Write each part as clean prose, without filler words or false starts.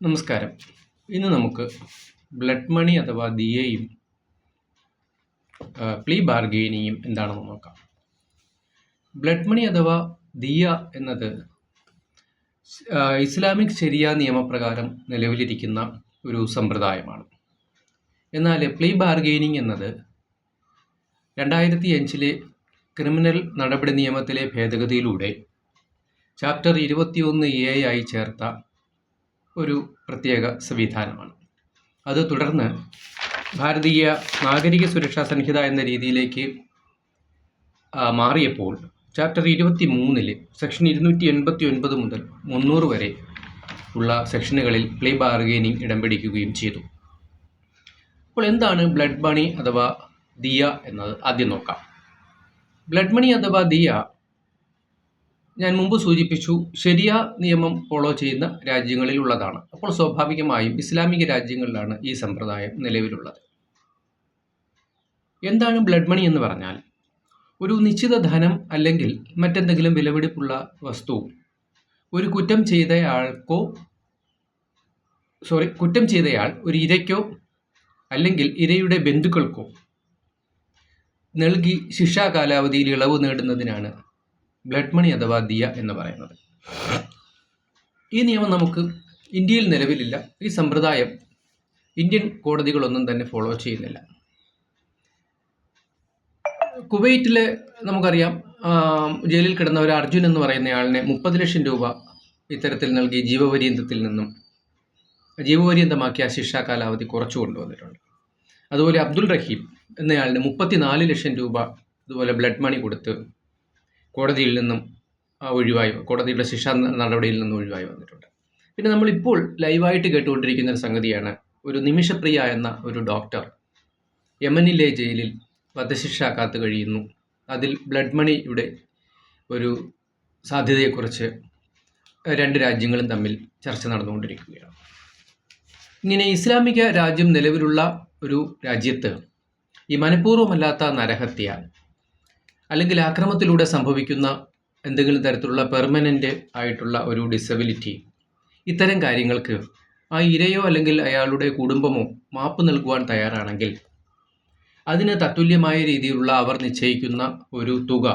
നമസ്കാരം. ഇന്ന് നമുക്ക് ബ്ലഡ് മണി അഥവാ ദിയയും പ്ലീ ബാർഗെയിനിങ്ങും എന്താണെന്ന് നോക്കാം. ബ്ലഡ് മണി അഥവാ ദിയ എന്നത് ഇസ്ലാമിക് ശരിയ നിയമപ്രകാരം നിലവിലിരിക്കുന്ന ഒരു സമ്പ്രദായമാണ്. എന്നാൽ പ്ലീ ബാർഗെയിനിങ് എന്നത് 2005 ക്രിമിനൽ നടപടി നിയമത്തിലെ ഭേദഗതിയിലൂടെ ചാപ്റ്റർ 21A ആയി ചേർത്ത ഒരു പ്രത്യേക സംവിധാനമാണ്. അത് തുടർന്ന് ഭാരതീയ നാഗരിക സുരക്ഷാ സംഹിത എന്ന രീതിയിലേക്ക് മാറിയപ്പോൾ ചാപ്റ്റർ 23 സെക്ഷൻ 289 മുതൽ 300 വരെ ഉള്ള സെക്ഷനുകളിൽ പ്ലീ ബാർഗെയിനിങ് ഇടം പിടിക്കുകയും ചെയ്തു. അപ്പോൾ എന്താണ് ബ്ലഡ് മണി അഥവാ ദിയ എന്നത് ആദ്യം നോക്കാം. ബ്ലഡ് മണി അഥവാ ദിയ ഞാൻ മുമ്പ് സൂചിപ്പിച്ചു, ശരിയ നിയമം ഫോളോ ചെയ്യുന്ന രാജ്യങ്ങളിൽ ഉള്ളതാണ്. അപ്പോൾ സ്വാഭാവികമായും ഇസ്ലാമിക രാജ്യങ്ങളിലാണ് ഈ സമ്പ്രദായം നിലവിലുള്ളത്. എന്താണ് ബ്ലഡ് മണി എന്ന് പറഞ്ഞാൽ, ഒരു നിശ്ചിത ധനം അല്ലെങ്കിൽ മറ്റെന്തെങ്കിലും വിലപിടിപ്പുള്ള വസ്തു ഒരു കുറ്റം ചെയ്തയാൾ ഒരു ഇരയ്ക്കോ അല്ലെങ്കിൽ ഇരയുടെ ബന്ധുക്കൾക്കോ നൽകി ശിക്ഷാ കാലാവധിയിൽ ഇളവ് നേടുന്നതിനാണ് ബ്ലഡ് മണി അഥവാ ദിയ എന്ന് പറയുന്നത്. ഈ നിയമം നമുക്ക് ഇന്ത്യയിൽ നിലവിലില്ല. ഈ സമ്പ്രദായം ഇന്ത്യൻ കോടതികളൊന്നും തന്നെ ഫോളോ ചെയ്യുന്നില്ല. കുവൈറ്റിലെ നമുക്കറിയാം, ജയിലിൽ കിടന്ന ഒരു അർജുൻ എന്ന് പറയുന്നയാളിനെ 30 ലക്ഷം രൂപ ഇത്തരത്തിൽ നൽകി ജീവപര്യന്തമാക്കിയ ശിക്ഷാ കാലാവധി കുറച്ചു കൊണ്ടുവന്നിട്ടുണ്ട്. അതുപോലെ അബ്ദുൾ റഹീം എന്നയാളിന് 34 ലക്ഷം രൂപ ഇതുപോലെ ബ്ലഡ് മണി കൊടുത്ത് കോടതിയുടെ ശിക്ഷാ നടപടിയിൽ നിന്നും ഒഴിവായി വന്നിട്ടുണ്ട്. പിന്നെ നമ്മളിപ്പോൾ ലൈവായിട്ട് കേട്ടുകൊണ്ടിരിക്കുന്ന ഒരു സംഗതിയാണ്, ഒരു നിമിഷപ്രിയ എന്ന ഒരു ഡോക്ടർ യമനിലെ ജയിലിൽ വധശിക്ഷ കാത്തു കഴിയുന്നു. അതിൽ ബ്ലഡ് മണിയുടെ ഒരു സാധ്യതയെക്കുറിച്ച് രണ്ട് രാജ്യങ്ങളും തമ്മിൽ ചർച്ച നടന്നുകൊണ്ടിരിക്കുകയാണ്. ഇങ്ങനെ ഇസ്ലാമിക രാജ്യം നിലവിലുള്ള ഒരു രാജ്യത്ത് ഈ മനഃപൂർവ്വമല്ലാത്ത നരഹത്യ അല്ലെങ്കിൽ ആക്രമണത്തിലൂടെ സംഭവിക്കുന്ന എന്തെങ്കിലും തരത്തിലുള്ള പെർമനൻ്റ് ആയിട്ടുള്ള ഒരു ഡിസബിലിറ്റി, ഇത്തരം കാര്യങ്ങൾക്ക് ആ ഇരയോ അല്ലെങ്കിൽ അയാളുടെ കുടുംബമോ മാപ്പ് നൽകുവാൻ തയ്യാറാണെങ്കിൽ അതിന് തത്തുല്യമായ രീതിയിലുള്ള അവർ നിശ്ചയിക്കുന്ന ഒരു തുക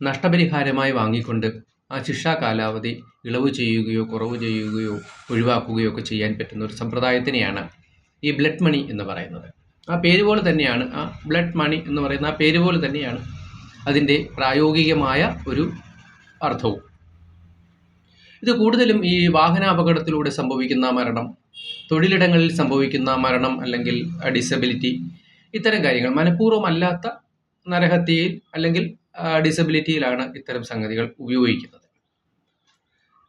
നഷ്ടപരിഹാരമായി വാങ്ങിക്കൊണ്ട് ആ ശിക്ഷാ കാലാവധി ഇളവ് ചെയ്യുകയോ കുറവ് ചെയ്യുകയോ ഒഴിവാക്കുകയോ ഒക്കെ ചെയ്യാൻ പറ്റുന്ന ഒരു സമ്പ്രദായത്തിനെയാണ് ഈ ബ്ലഡ് മണി എന്ന് പറയുന്നത്. ആ പേര് പോലെ തന്നെയാണ്, ആ ബ്ലഡ് മണി എന്ന് പറയുന്ന ആ പേര് പോലെ തന്നെയാണ് അതിൻ്റെ പ്രായോഗികമായ ഒരു അർത്ഥവും. ഇത് കൂടുതലും ഈ വാഹനാപകടത്തിലൂടെ സംഭവിക്കുന്ന മരണം, തൊഴിലിടങ്ങളിൽ സംഭവിക്കുന്ന മരണം അല്ലെങ്കിൽ ഡിസബിലിറ്റി, ഇത്തരം കാര്യങ്ങൾ മനഃപൂർവ്വമല്ലാത്ത നരഹത്യയിൽ അല്ലെങ്കിൽ ഡിസബിലിറ്റിയിലാണ് ഇത്തരം സംഗതികൾ ഉപയോഗിക്കുന്നത്.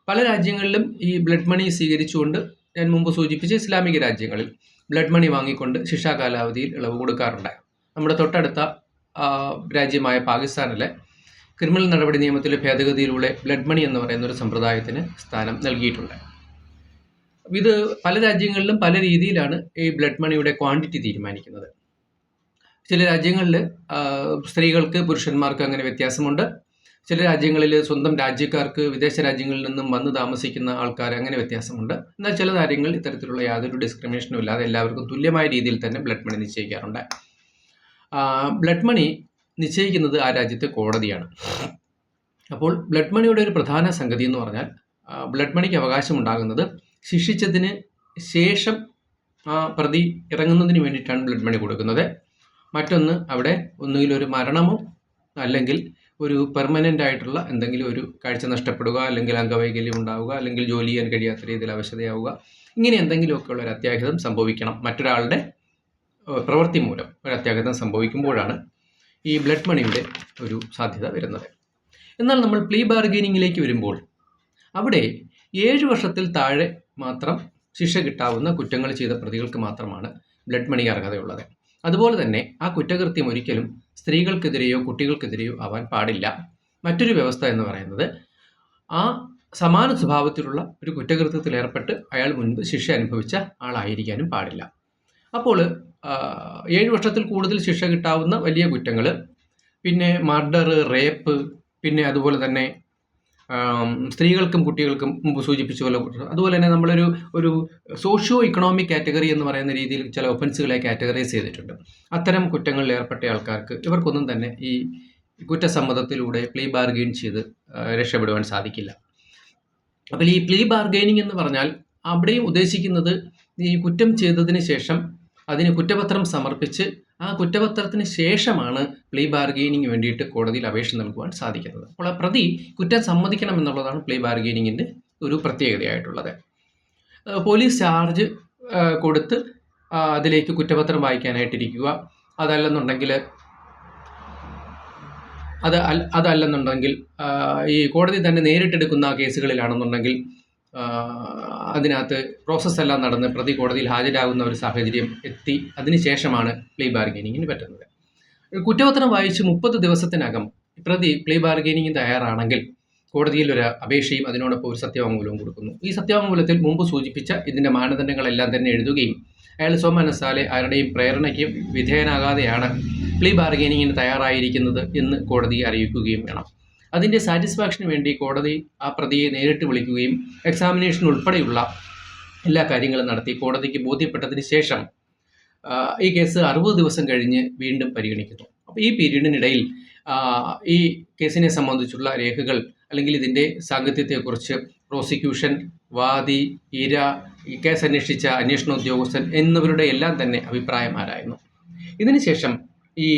പല രാജ്യങ്ങളിലും ഈ ബ്ലഡ് മണി സ്വീകരിച്ചുകൊണ്ട്, ഞാൻ മുമ്പ് സൂചിപ്പിച്ച ഇസ്ലാമിക രാജ്യങ്ങളിൽ ബ്ലഡ് മണി വാങ്ങിക്കൊണ്ട് ശിക്ഷാ കാലാവധിയിൽ ഇളവ് കൊടുക്കാറുണ്ട്. നമ്മുടെ തൊട്ടടുത്ത രാജ്യമായ പാകിസ്ഥാനിലെ ക്രിമിനൽ നടപടി നിയമത്തിലെ ഭേദഗതിയിലൂടെ ബ്ലഡ് മണി എന്ന് പറയുന്ന ഒരു സമ്പ്രദായത്തിന് സ്ഥാനം നൽകിയിട്ടുണ്ട്. ഇത് പല രാജ്യങ്ങളിലും പല രീതിയിലാണ് ഈ ബ്ലഡ് മണിയുടെ ക്വാണ്ടിറ്റി തീരുമാനിക്കുന്നത്. ചില രാജ്യങ്ങളിൽ സ്ത്രീകൾക്ക് പുരുഷന്മാർക്ക് അങ്ങനെ വ്യത്യാസമുണ്ട്. ചില രാജ്യങ്ങളിൽ സ്വന്തം രാജ്യക്കാർക്ക് വിദേശ രാജ്യങ്ങളിൽ നിന്നും വന്ന് താമസിക്കുന്ന ആൾക്കാർ അങ്ങനെ വ്യത്യാസമുണ്ട്. എന്നാൽ ചില കാര്യങ്ങളിൽ ഇത്തരത്തിലുള്ള യാതൊരു ഡിസ്ക്രിമിനേഷനും ഇല്ലാതെ എല്ലാവർക്കും തുല്യമായ രീതിയിൽ തന്നെ ബ്ലഡ് മണി നിശ്ചയിക്കാറുണ്ട്. ബ്ലഡ് മണി നിശ്ചയിക്കുന്നത് ആ രാജ്യത്തെ കോടതിയാണ്. അപ്പോൾ ബ്ലഡ് മണിയുടെ ഒരു പ്രധാന സംഗതി എന്ന് പറഞ്ഞാൽ, ബ്ലഡ് മണിക്ക് അവകാശമുണ്ടാകുന്നത് ശിക്ഷിച്ചതിന് ശേഷം ആ പ്രതി ഇറങ്ങുന്നതിന് വേണ്ടിയിട്ടാണ് ബ്ലഡ് മണി കൊടുക്കുന്നത്. മറ്റൊന്ന്, അവിടെ ഒന്നുകിൽ ഒരു മരണമോ അല്ലെങ്കിൽ ഒരു പെർമനൻ്റ് ആയിട്ടുള്ള എന്തെങ്കിലും ഒരു കാഴ്ച നഷ്ടപ്പെടുക, അല്ലെങ്കിൽ അംഗവൈകല്യം ഉണ്ടാവുക, അല്ലെങ്കിൽ ജോലി ചെയ്യാൻ കഴിയാത്ത രീതിയിൽ അവശതയാവുക, ഇങ്ങനെ എന്തെങ്കിലുമൊക്കെയുള്ള ഒരു അത്യാഹിതം സംഭവിക്കണം. മറ്റൊരാളുടെ പ്രവൃത്തി മൂലം ഒരു അത്യാഹിതം സംഭവിക്കുമ്പോഴാണ് ഈ ബ്ലഡ് മണിയുടെ ഒരു സാധ്യത വരുന്നത്. എന്നാൽ നമ്മൾ പ്ലീ ബാർഗെയിനിങ്ങിലേക്ക് വരുമ്പോൾ അവിടെ 7 വർഷത്തിൽ താഴെ മാത്രം ശിക്ഷ കിട്ടാവുന്ന കുറ്റങ്ങൾ ചെയ്ത പ്രതികൾക്ക് മാത്രമാണ് ബ്ലഡ് മണി അർഹതയുള്ളത്. അതുപോലെ തന്നെ ആ കുറ്റകൃത്യം ഒരിക്കലും സ്ത്രീകൾക്കെതിരെയോ കുട്ടികൾക്കെതിരെയോ ആവാൻ പാടില്ല. മറ്റൊരു വ്യവസ്ഥ എന്ന് പറയുന്നത്, ആ സമാന സ്വഭാവത്തിലുള്ള ഒരു കുറ്റകൃത്യത്തിൽ ഏർപ്പെട്ട് അയാൾ മുൻപ് ശിക്ഷ അനുഭവിച്ച ആളായിരിക്കാനും പാടില്ല. അപ്പോൾ 7 വർഷത്തിൽ കൂടുതൽ ശിക്ഷ കിട്ടാവുന്ന വലിയ കുറ്റങ്ങൾ, പിന്നെ മർഡർ, റേപ്പ്, പിന്നെ അതുപോലെ തന്നെ സ്ത്രീകൾക്കും കുട്ടികൾക്കും മുമ്പ് സൂചിപ്പിച്ച പോലെ അതുപോലെ തന്നെ നമ്മളൊരു ഒരു സോഷ്യോ ഇക്കണോമിക് കാറ്റഗറി എന്ന് പറയുന്ന രീതിയിൽ ചില ഒഫൻസുകളെ കാറ്റഗറൈസ് ചെയ്തിട്ടുണ്ട്. അത്തരം കുറ്റങ്ങളിൽ ഏർപ്പെട്ട ആൾക്കാർക്ക് ഇവർക്കൊന്നും തന്നെ ഈ കുറ്റസമ്മതത്തിലൂടെ പ്ലീ ബാർഗെയിൻ ചെയ്ത് രക്ഷപ്പെടുവാൻ സാധിക്കില്ല. അപ്പോൾ ഈ പ്ലീ ബാർഗെയിനിങ് എന്ന് പറഞ്ഞാൽ അവിടെയും ഉദ്ദേശിക്കുന്നത് ഈ കുറ്റം ചെയ്തതിന് ശേഷം അതിന് കുറ്റപത്രം സമർപ്പിച്ച് ആ കുറ്റപത്രത്തിന് ശേഷമാണ് പ്ലീ ബാർഗെയിനിങ് വേണ്ടിയിട്ട് കോടതിയിൽ അപേക്ഷ നൽകുവാൻ സാധിക്കുന്നത്. അപ്പോൾ ആ പ്രതി കുറ്റം സമ്മതിക്കണം എന്നുള്ളതാണ് പ്ലീ ബാർഗെയിനിങ്ങിൻ്റെ ഒരു പ്രത്യേകതയായിട്ടുള്ളത്. പോലീസ് ചാർജ് കൊടുത്ത് അതിലേക്ക് കുറ്റപത്രം വായിക്കാനായിട്ടിരിക്കുക. അതല്ലെന്നുണ്ടെങ്കിൽ ഈ കോടതി തന്നെ നേരിട്ടെടുക്കുന്ന കേസുകളിലാണെന്നുണ്ടെങ്കിൽ അതിനകത്ത് പ്രോസസ്സെല്ലാം നടന്ന് പ്രതി കോടതിയിൽ ഹാജരാകുന്ന ഒരു സാഹചര്യം എത്തി അതിനുശേഷമാണ് പ്ലീ ബാർഗെയിനിങ്ങിന് പറ്റുന്നത്. കുറ്റപത്രം വായിച്ച് 30 ദിവസത്തിനകം പ്രതി പ്ലീ ബാർഗെയിനിങ്ങിന് തയ്യാറാണെങ്കിൽ കോടതിയിൽ ഒരു അപേക്ഷയും അതിനോടൊപ്പം ഒരു സത്യവാങ്മൂലവും കൊടുക്കുന്നു. ഈ സത്യവാങ്മൂലത്തിൽ മുമ്പ് സൂചിപ്പിച്ച ഇതിൻ്റെ മാനദണ്ഡങ്ങളെല്ലാം തന്നെ എഴുതുകയും അയാൾ സ്വമനസ്സാലെ ആരുടെയും പ്രേരണയ്ക്ക് വിധേയനാകാതെയാണ് പ്ലീ ബാർഗെയിനിങ്ങിന് തയ്യാറായിരിക്കുന്നത് എന്ന് കോടതിയെ അറിയിക്കുകയും വേണം. അതിൻ്റെ സാറ്റിസ്ഫാക്ഷന് വേണ്ടി കോടതി ആ പ്രതിയെ നേരിട്ട് വിളിക്കുകയും എക്സാമിനേഷൻ ഉൾപ്പെടെയുള്ള എല്ലാ കാര്യങ്ങളും നടത്തി കോടതിക്ക് ബോധ്യപ്പെട്ടതിന് ശേഷം ഈ കേസ് 60 ദിവസം കഴിഞ്ഞ് വീണ്ടും പരിഗണിക്കുന്നു. അപ്പോൾ ഈ പീരീഡിനിടയിൽ ഈ കേസിനെ സംബന്ധിച്ചുള്ള രേഖകൾ അല്ലെങ്കിൽ ഇതിൻ്റെ സാങ്കത്യത്തെക്കുറിച്ച് പ്രോസിക്യൂഷൻ, വാദി, ഇര, ഈ കേസ് അന്വേഷിച്ച അന്വേഷണ ഉദ്യോഗസ്ഥൻ എന്നിവരുടെ എല്ലാം തന്നെ അഭിപ്രായം ആരായിരുന്നു. ഇതിനുശേഷം ഈ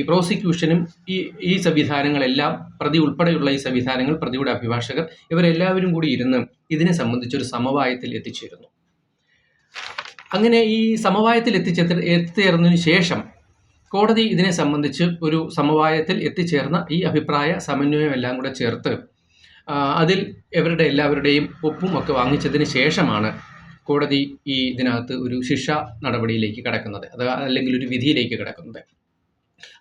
പ്രോസിക്യൂഷനും ഈ സംവിധാനങ്ങളെല്ലാം പ്രതി ഉൾപ്പെടെയുള്ള ഈ സംവിധാനങ്ങൾ, പ്രതിയുടെ അഭിഭാഷകർ ഇവരെല്ലാവരും കൂടി ഇരുന്ന് ഇതിനെ സംബന്ധിച്ചൊരു സമവായത്തിൽ എത്തിച്ചേരുന്നു. അങ്ങനെ ഈ സമവായത്തിൽ എത്തിച്ചേർന്നതിന് ശേഷം കോടതി ഇതിനെ സംബന്ധിച്ച് ഒരു സമവായത്തിൽ എത്തിച്ചേർന്ന ഈ അഭിപ്രായ സമന്വയം എല്ലാം കൂടെ ചേർത്ത് അതിൽ ഇവരുടെ എല്ലാവരുടെയും ഒപ്പും ഒക്കെ വാങ്ങിച്ചതിന് ശേഷമാണ് കോടതി ഇതിനകത്ത് ഒരു ശിക്ഷാ നടപടിയിലേക്ക് കടക്കുന്നത്, അല്ലെങ്കിൽ ഒരു വിധിയിലേക്ക് കടക്കുന്നത്.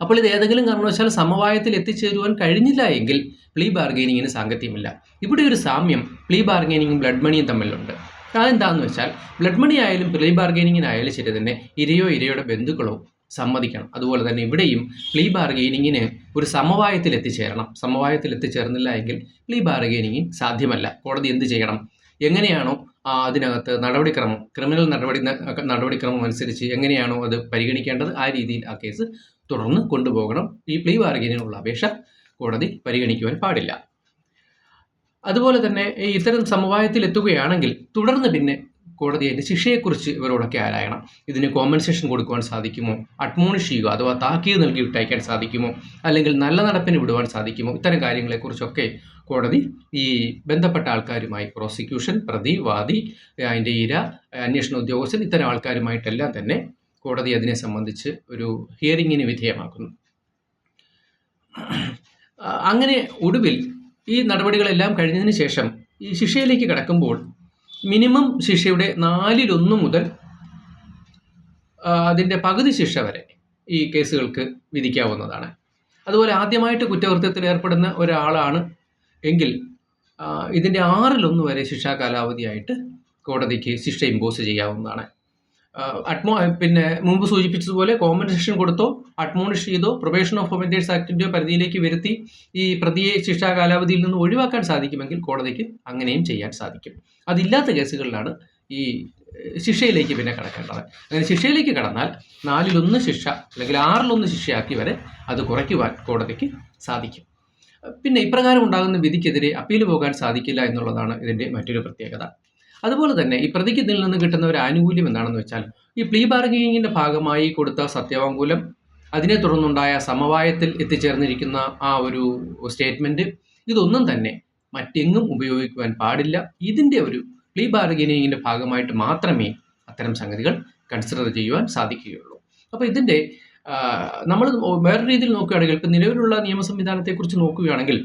അപ്പോൾ ഇത് ഏതെങ്കിലും കാരണവശാൽ സമവായത്തിൽ എത്തിച്ചേരുവാൻ കഴിഞ്ഞില്ല എങ്കിൽ പ്ലീ ബാർഗെയിനിങ്ങിന് സാങ്കത്യമില്ല. ഇവിടെ ഒരു സാമ്യം പ്ലീ ബാർഗെയിനിങ്ങും ബ്ലഡ് മണിയും തമ്മിലുണ്ട്. അതെന്താണെന്ന് വെച്ചാൽ ബ്ലഡ് മണി ആയാലും പ്ലീ ബാർഗെയിനിങ്ങിനായാലും ശരി തന്നെ ഇരയുടെ ബന്ധുക്കളോ സമ്മതിക്കണം. അതുപോലെ തന്നെ ഇവിടെയും പ്ലീ ബാർഗെയിനിങ്ങിന് ഒരു സമവായത്തിൽ എത്തിച്ചേരണം. സമവായത്തിൽ എത്തിച്ചേർന്നില്ല എങ്കിൽ പ്ലീ ബാർഗെയിനിങ് സാധ്യമല്ല. കോടതി എന്ത് ചെയ്യണം, എങ്ങനെയാണോ അതിനകത്ത് നടപടിക്രമം, ക്രിമിനൽ നടപടിക്രമം അനുസരിച്ച് എങ്ങനെയാണോ അത് പരിഗണിക്കേണ്ടത് ആ രീതിയിൽ ആ കേസ് തുടർന്ന് കൊണ്ടുപോകണം. ഈ പ്ലീ ബാർഗെയിനിനുള്ള അപേക്ഷ കോടതി പരിഗണിക്കുവാൻ പാടില്ല. അതുപോലെ തന്നെ ഇത്തരം സമവായത്തിൽ എത്തുകയാണെങ്കിൽ തുടർന്ന് പിന്നെ കോടതി അതിൻ്റെ ശിക്ഷയെക്കുറിച്ച് ഇവരോടൊക്കെ ആരായണം. ഇതിന് കോമ്പൻസേഷൻ കൊടുക്കുവാൻ സാധിക്കുമോ, അഡ്മോണിഷ് ചെയ്യുക അഥവാ താക്കീത് നൽകി വിട്ടയക്കാൻ സാധിക്കുമോ, അല്ലെങ്കിൽ നല്ല നടപ്പിന് വിടുവാൻ സാധിക്കുമോ, ഇത്തരം കാര്യങ്ങളെക്കുറിച്ചൊക്കെ കോടതി ഈ ബന്ധപ്പെട്ട ആൾക്കാരുമായി, പ്രോസിക്യൂഷൻ, പ്രതി, വാദി, അതിൻ്റെ ഇര, അന്വേഷണ ഉദ്യോഗസ്ഥൻ, ഇത്തരം ആൾക്കാരുമായിട്ടെല്ലാം തന്നെ കോടതി അതിനെ സംബന്ധിച്ച് ഒരു ഹിയറിങ്ങിന് വിധേയമാക്കുന്നു. അങ്ങനെ ഒടുവിൽ ഈ നടപടികളെല്ലാം കഴിഞ്ഞതിന് ശേഷം ഈ ശിക്ഷയിലേക്ക് കടക്കുമ്പോൾ മിനിമം ശിക്ഷയുടെ 1/4 മുതൽ അതിൻ്റെ പകുതി ശിക്ഷ വരെ ഈ കേസുകൾക്ക് വിധിക്കാവുന്നതാണ്. അതുപോലെ ആദ്യമായിട്ട് കുറ്റകൃത്യത്തിൽ ഏർപ്പെടുന്ന ഒരാളാണ് എങ്കിൽ ഇതിൻ്റെ 1/6 വരെ ശിക്ഷാ കാലാവധിയായിട്ട് കോടതിക്ക് ശിക്ഷ ഇമ്പോസ് ചെയ്യാവുന്നതാണ്. പിന്നെ മുമ്പ് സൂചിപ്പിച്ചതുപോലെ കോമ്പൻസേഷൻ കൊടുത്തോ അഡ്മോണിഷ് ചെയ്തോ പ്രൊബേഷൻ ഓഫ് ഒഫൻഡേഴ്സ് ആക്ടിൻ്റെ പരിധിയിലേക്ക് വരുത്തി ഈ പ്രതിയെ ശിക്ഷാ കാലാവധിയിൽ നിന്ന് ഒഴിവാക്കാൻ സാധിക്കുമെങ്കിൽ കോടതിക്ക് അങ്ങനെയും ചെയ്യാൻ സാധിക്കും. അതില്ലാത്ത കേസുകളിലാണ് ഈ ശിക്ഷയിലേക്ക് പിന്നെ കടക്കേണ്ടത്. അങ്ങനെ ശിക്ഷയിലേക്ക് കടന്നാൽ 1/4 ശിക്ഷ അല്ലെങ്കിൽ 1/6 ശിക്ഷയാക്കി വരെ അത് കുറയ്ക്കുവാൻ കോടതിക്ക് സാധിക്കും. പിന്നെ ഇപ്രകാരം ഉണ്ടാകുന്ന വിധിക്കെതിരെ അപ്പീൽ പോകാൻ സാധിക്കില്ല എന്നുള്ളതാണ് ഇതിൻ്റെ മറ്റൊരു പ്രത്യേകത. അതുപോലെ തന്നെ ഈ പ്രതിക്ക് ഇതിൽ നിന്ന് കിട്ടുന്ന ഒരു ആനുകൂല്യം എന്താണെന്ന് വെച്ചാൽ ഈ പ്ലീ ബാർഗെയിനിങ്ങിൻ്റെ ഭാഗമായി കൊടുത്ത സത്യവാങ്മൂലം, അതിനെ തുടർന്നുണ്ടായ സമവായത്തിൽ എത്തിച്ചേർന്നിരിക്കുന്ന ആ ഒരു സ്റ്റേറ്റ്മെൻറ്റ്, ഇതൊന്നും തന്നെ മറ്റെങ്ങും ഉപയോഗിക്കുവാൻ പാടില്ല. ഇതിൻ്റെ ഒരു പ്ലീ ബാർഗെയിനിങ്ങിൻ്റെ ഭാഗമായിട്ട് മാത്രമേ അത്തരം സംഗതികൾ കൺസിഡർ ചെയ്യുവാൻ സാധിക്കുകയുള്ളൂ. അപ്പോൾ ഇതിൻ്റെ നമ്മൾ വേറെ രീതിയിൽ നോക്കുകയാണെങ്കിൽ ഇപ്പം നിലവിലുള്ള നിയമ സംവിധാനത്തെക്കുറിച്ച് നോക്കുകയാണെങ്കിൽ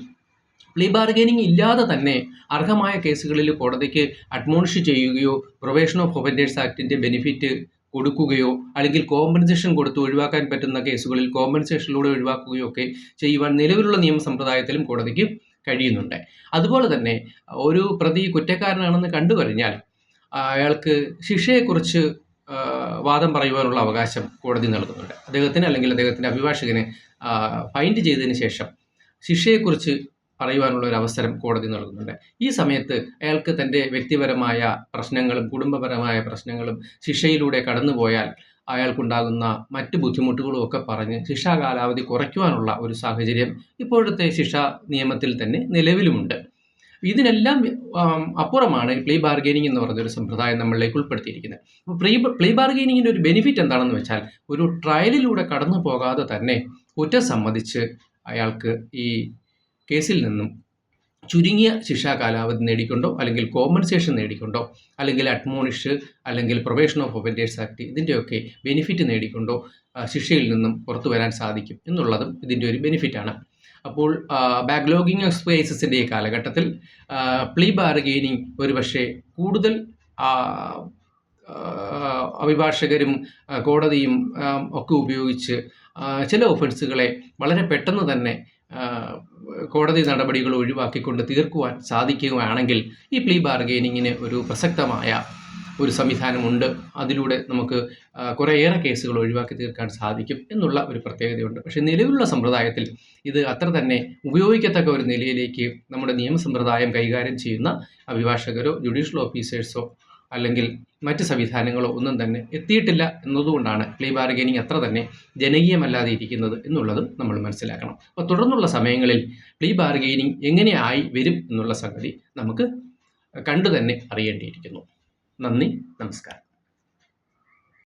പ്ലീ ബാർഗെയിനിങ് ഇല്ലാതെ തന്നെ അർഹമായ കേസുകളിൽ കോടതിക്ക് അഡ്മോണിഷ് ചെയ്യുകയോ പ്രൊബേഷൻ ഓഫ് ഒഫൻഡേഴ്സ് ആക്ടിൻ്റെ ബെനിഫിറ്റ് കൊടുക്കുകയോ അല്ലെങ്കിൽ കോമ്പൻസേഷൻ കൊടുത്ത് ഒഴിവാക്കാൻ പറ്റുന്ന കേസുകളിൽ കോമ്പൻസേഷനിലൂടെ ഒഴിവാക്കുകയോ ഒക്കെ ചെയ്യുവാൻ നിലവിലുള്ള നിയമ സമ്പ്രദായത്തിലും കോടതിക്ക് കഴിയുന്നുണ്ട്. അതുപോലെ തന്നെ ഒരു പ്രതി കുറ്റക്കാരനാണെന്ന് കണ്ടു കഴിഞ്ഞാൽ അയാൾക്ക് ശിക്ഷയെക്കുറിച്ച് വാദം പറയുവാനുള്ള അവകാശം കോടതി നൽകുന്നുണ്ട്. അദ്ദേഹത്തിന് അല്ലെങ്കിൽ അദ്ദേഹത്തിൻ്റെ അഭിഭാഷകന് ഫൈൻഡ് ചെയ്തതിന് ശേഷം ശിക്ഷയെക്കുറിച്ച് പറയുവാനുള്ള ഒരു അവസരം കോടതി നൽകുന്നുണ്ട്. ഈ സമയത്ത് അയാൾക്ക് തൻ്റെ വ്യക്തിപരമായ പ്രശ്നങ്ങളും കുടുംബപരമായ പ്രശ്നങ്ങളും ശിക്ഷയിലൂടെ കടന്നുപോയാൽ അയാൾക്കുണ്ടാകുന്ന മറ്റ് ബുദ്ധിമുട്ടുകളും ഒക്കെ പറഞ്ഞ് ശിക്ഷാ കാലാവധി കുറയ്ക്കുവാനുള്ള ഒരു സാഹചര്യം ഇപ്പോഴത്തെ ശിക്ഷാ നിയമത്തിൽ തന്നെ നിലവിലുമുണ്ട്. ഇതിനെല്ലാം അപ്പുറമാണ് പ്ലീ ബാർഗെയിനിങ് എന്ന് പറഞ്ഞൊരു സമ്പ്രദായം നമ്മളിലേക്ക് ഉൾപ്പെടുത്തിയിരിക്കുന്നത്. അപ്പോൾ പ്ലീ ബാർഗെയിനിങ്ങിൻ്റെ ഒരു ബെനിഫിറ്റ് എന്താണെന്ന് വെച്ചാൽ, ഒരു ട്രയലിലൂടെ കടന്നു പോകാതെ തന്നെ കുറ്റം സമ്മതിച്ച് അയാൾക്ക് ഈ കേസിൽ നിന്നും ചുരുങ്ങിയ ശിക്ഷാ കാലാവധി നേടിക്കൊണ്ടോ അല്ലെങ്കിൽ കോമ്പൻസേഷൻ നേടിക്കൊണ്ടോ അല്ലെങ്കിൽ അഡ്മോണിഷ് അല്ലെങ്കിൽ പ്രൊബേഷൻ ഓഫ് ഒഫൻഡേഴ്സ് ആക്ട് ഇതിൻ്റെയൊക്കെ ബെനിഫിറ്റ് നേടിക്കൊണ്ടോ ശിക്ഷയിൽ നിന്നും പുറത്തു വരാൻ സാധിക്കും എന്നുള്ളതും ഇതിൻ്റെ ഒരു ബെനിഫിറ്റാണ്. അപ്പോൾ ബാക്ക്ലോഗിങ് ഓഫ് കേസസിൻ്റെ ഈ കാലഘട്ടത്തിൽ പ്ലീ ബാർഗെയിനിങ് ഒരുപക്ഷെ കൂടുതൽ അഭിഭാഷകരും കോടതിയും ഒക്കെ ഉപയോഗിച്ച് ചില ഒഫൻസുകളെ വളരെ പെട്ടെന്ന് തന്നെ കോടതി നടപടികൾ ഒഴിവാക്കിക്കൊണ്ട് തീർക്കുവാൻ സാധിക്കുകയാണെങ്കിൽ ഈ പ്ലീ ബാർഗെയിനിങ്ങിന് ഒരു പ്രസക്തമായ ഒരു സംവിധാനമുണ്ട്. അതിലൂടെ നമുക്ക് കുറേയേറെ കേസുകൾ ഒഴിവാക്കി തീർക്കാൻ സാധിക്കും എന്നുള്ള ഒരു പ്രത്യേകതയുണ്ട്. പക്ഷേ നിലവിലുള്ള സമ്പ്രദായത്തിൽ ഇത് അത്ര തന്നെ ഉപയോഗിക്കത്തക്ക ഒരു നിലയിലേക്ക് നമ്മുടെ നിയമസമ്പ്രദായം കൈകാര്യം ചെയ്യുന്ന അഭിഭാഷകരോ ജുഡീഷ്യൽ ഓഫീസേഴ്സോ അല്ലെങ്കിൽ മറ്റ് സംവിധാനങ്ങളോ ഒന്നും തന്നെ എത്തിയിട്ടില്ല എന്നതുകൊണ്ടാണ് പ്ലീ ബാർഗെയിനിങ് അത്ര തന്നെ ജനകീയമല്ലാതെ ഇരിക്കുന്നത് എന്നുള്ളതും നമ്മൾ മനസ്സിലാക്കണം. അപ്പോൾ തുടർന്നുള്ള സമയങ്ങളിൽ പ്ലീ ബാർഗെയിനിങ് എങ്ങനെയായി വരും എന്നുള്ള സംഗതി നമുക്ക് കണ്ടു തന്നെ അറിയേണ്ടിയിരിക്കുന്നു. നന്ദി, നമസ്കാരം.